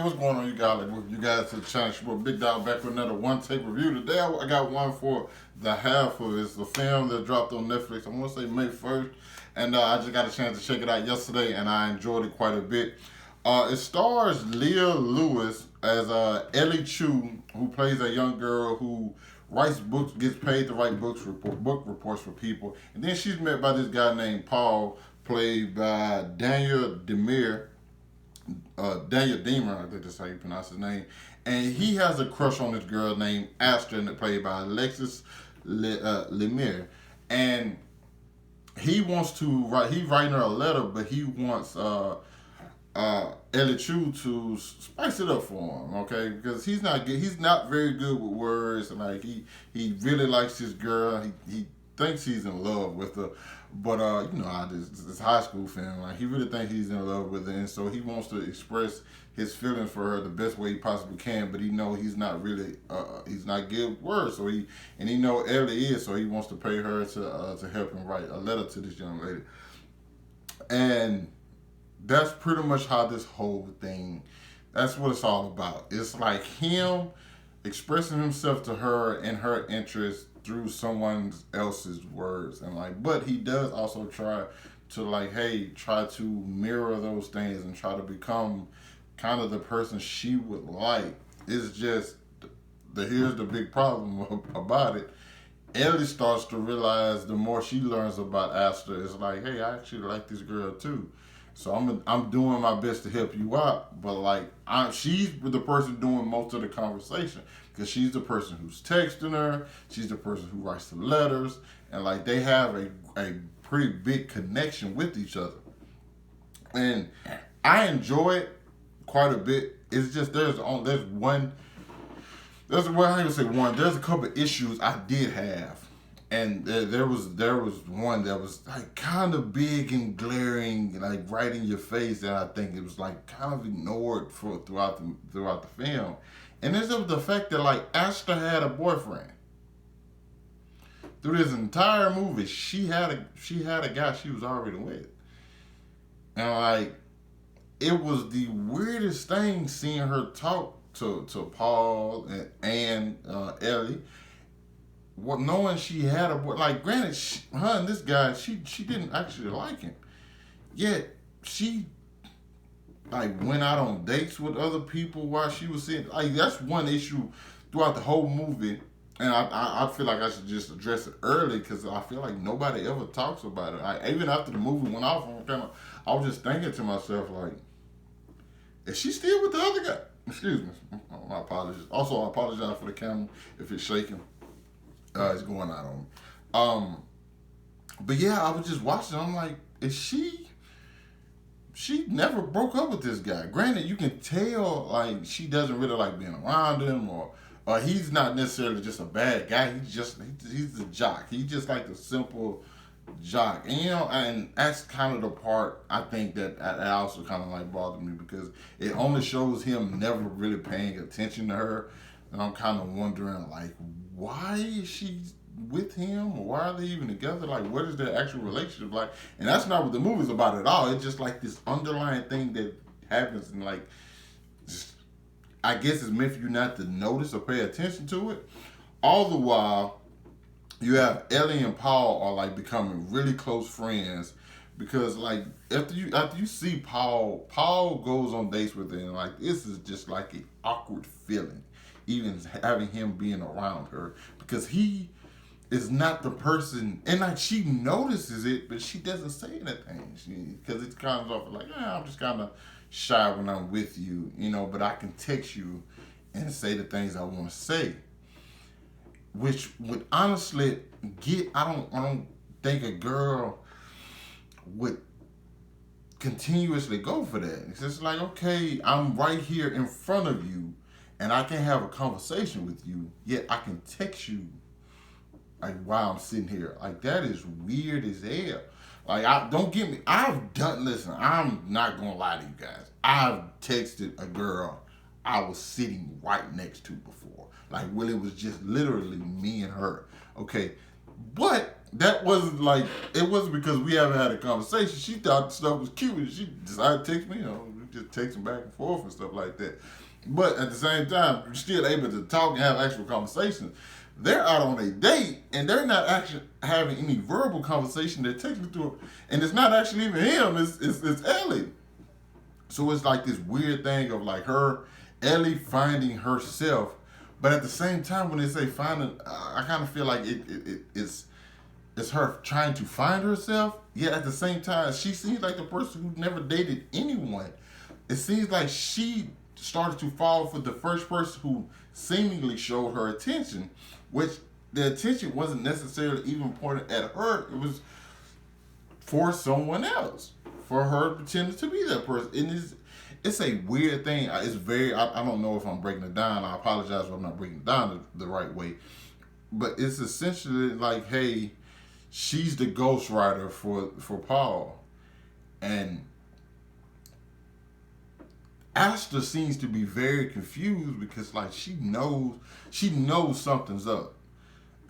what's going on, you guys? Like, you guys to the channel. Your Big Dog back with another one tape review. Today, I got one for the half of it. It's a film that dropped on Netflix. I want to say May 1st, and I just got a chance to check it out yesterday, and I enjoyed it quite a bit. It stars Leah Lewis as Ellie Chu, who plays a young girl who writes books, gets paid to write book reports for people, and then she's met by this guy named Paul, played by Daniel Demer. Daniel Demer, I think that's how you pronounce his name, and he has a crush on this girl named Astor, and played by Alexis Lemire, and he wants to write. He's writing her a letter, but he wants Ellie Chu to spice it up for him, okay? Because he's not good. He's not very good with words, and like he really likes this girl. He thinks he's in love with her, but you know how this high school film, like he really thinks he's in love with her, and so he wants to express his feelings for her the best way he possibly can. But he know he's not really he's not good with words, so he know Ellie is, so he wants to pay her to help him write a letter to this young lady, and that's pretty much how this whole thing, that's what it's all about. It's like him expressing himself to her and her interest through someone else's words, and like, but he does also try to like, hey, try to mirror those things and try to become kind of the person she would like. It's just here's the big problem about it. Ellie starts to realize the more she learns about Astor, it's like, hey, I actually like this girl too. So I'm doing my best to help you out, but like she's the person doing most of the conversation, because she's the person who's texting her, she's the person who writes the letters, and like they have a pretty big connection with each other. And I enjoy it quite a bit. It's just there's a couple of issues I did have. And there was one that was like kind of big and glaring, like right in your face, that I think it was like kind of ignored throughout the film. And this was the fact that like Astor had a boyfriend. Through this entire movie, she had a guy she was already with. And like it was the weirdest thing seeing her talk to Paul and Ellie. What, knowing she had a boy, like granted, her and this guy, she didn't actually like him, yet she like went out on dates with other people while she was sitting. Like that's one issue throughout the whole movie, and I feel like I should just address it early, because I feel like nobody ever talks about it. Like, even after the movie went off, I was just thinking to myself, like, is she still with the other guy? Excuse me, my apologies. Also, I apologize for the camera if it's shaking. It's going out on me. But yeah, I was just watching. I'm like, is she never broke up with this guy. Granted, you can tell like she doesn't really like being around him, or he's not necessarily just a bad guy. He's a jock. He's just like the simple jock, and you know, and that's kind of the part I think that also kind of like bothered me, because it only shows him never really paying attention to her, and I'm kind of wondering like, why is she with him, or why are they even together? Like, what is their actual relationship like? And that's not what the movie's about at all. It's just like this underlying thing that happens, and like, just, I guess it's meant for you not to notice or pay attention to it. All the while, you have Ellie and Paul are like becoming really close friends, because like after you see Paul goes on dates with her, and like this is just like an awkward feeling, even having him being around her, because he is not the person, and like she notices it, but she doesn't say anything, because it comes off like, yeah, I'm just kind of shy when I'm with you, you know, but I can text you and say the things I want to say, which would honestly I don't think a girl would continuously go for that. It's just like, okay, I'm right here in front of you, and I can have a conversation with you, yet I can text you like while I'm sitting here. Like, that is weird as hell. Like, don't get me, listen, I'm not gonna lie to you guys. I've texted a girl I was sitting right next to before. Like, when it was just literally me and her. Okay, but that wasn't like, it wasn't because we haven't had a conversation. She thought the stuff was cute, and she decided to text me, you know, just texting back and forth and stuff like that. But at the same time, you're still able to talk and have actual conversations. They're out on a date and they're not actually having any verbal conversation. They're texting to him, and it's not actually even him. It's Ellie. So it's like this weird thing of like Ellie finding herself, but at the same time, when they say finding, I kind of feel like it's her trying to find herself. Yet at the same time, she seems like the person who never dated anyone. It seems like she started to fall for the first person who seemingly showed her attention, which the attention wasn't necessarily even pointed at her. It was for someone else, for her pretending to be that person. And it's a weird thing. It's very, I don't know if I'm breaking it down. I apologize if I'm not breaking it down the right way. But it's essentially like, hey, she's the ghostwriter for Paul. And Asta seems to be very confused because like she knows something's up.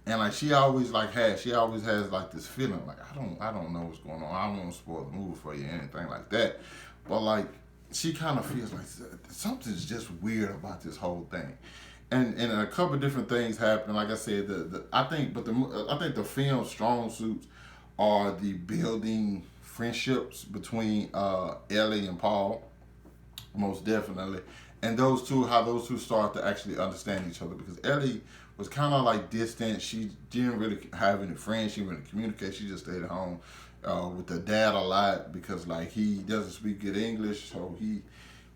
And like she always has like this feeling like I don't know what's going on. I don't want to spoil the movie for you or anything like that. But like she kind of feels like something's just weird about this whole thing. And a couple of different things happen. Like I said, I think the film's strong suits are the building friendships between Ellie and Paul, most definitely, and how those two start to actually understand each other. Because Ellie was kind of like distant. She didn't really have any friends. She didn't really communicate. She just stayed at home with her dad a lot because like he doesn't speak good English, so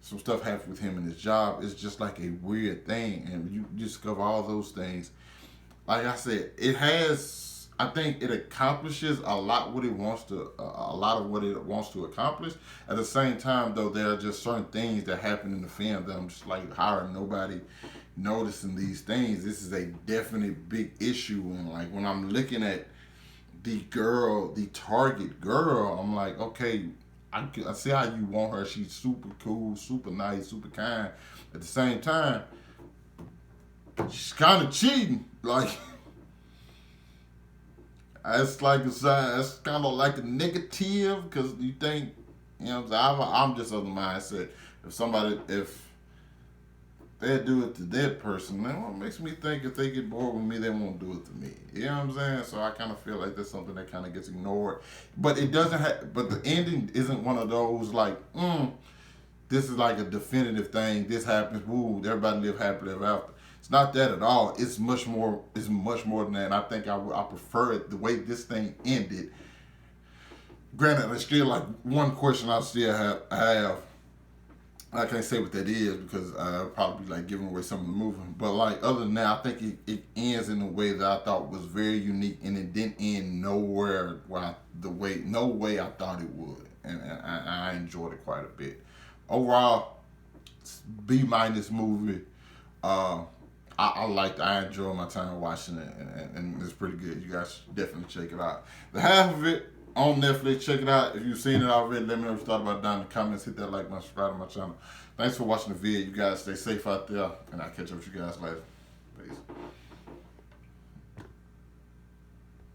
some stuff happened with him in his job. It's just like a weird thing, and you discover all those things. Like I said, I think it accomplishes a lot of what it wants to accomplish. At the same time, though, there are just certain things that happen in the film that I'm just like, how are nobody noticing these things? This is a definite big issue, and like when I'm looking at the target girl, I'm like, okay, I see how you want her. She's super cool, super nice, super kind. At the same time, she's kind of cheating. Like, it's like a sign. It's kind of like a negative because you think, I'm just of the mindset. If they do it to that person, then what makes me think if they get bored with me, they won't do it to me. You know what I'm saying? So I kind of feel like that's something that kind of gets ignored. But it doesn't but the ending isn't one of those like, this is like a definitive thing. This happens, woo, everybody live happily ever after. It's not that at all. It's much more than that. And I think I prefer it the way this thing ended. Granted, there's still like one question I still have. I can't say what that is because I'll probably be like giving away some of the movie. But like other than that, I think it ends in a way that I thought was very unique, and it didn't end nowhere no way I thought it would, and I enjoyed it quite a bit. Overall, B- movie. I enjoy my time watching it, and it's pretty good. You guys should definitely check it out. The half of it on Netflix, check it out. If you've seen it already, let me know what you thought about it down in the comments. Hit that like, subscribe to my channel. Thanks for watching the video. You guys stay safe out there, and I'll catch up with you guys later. Peace.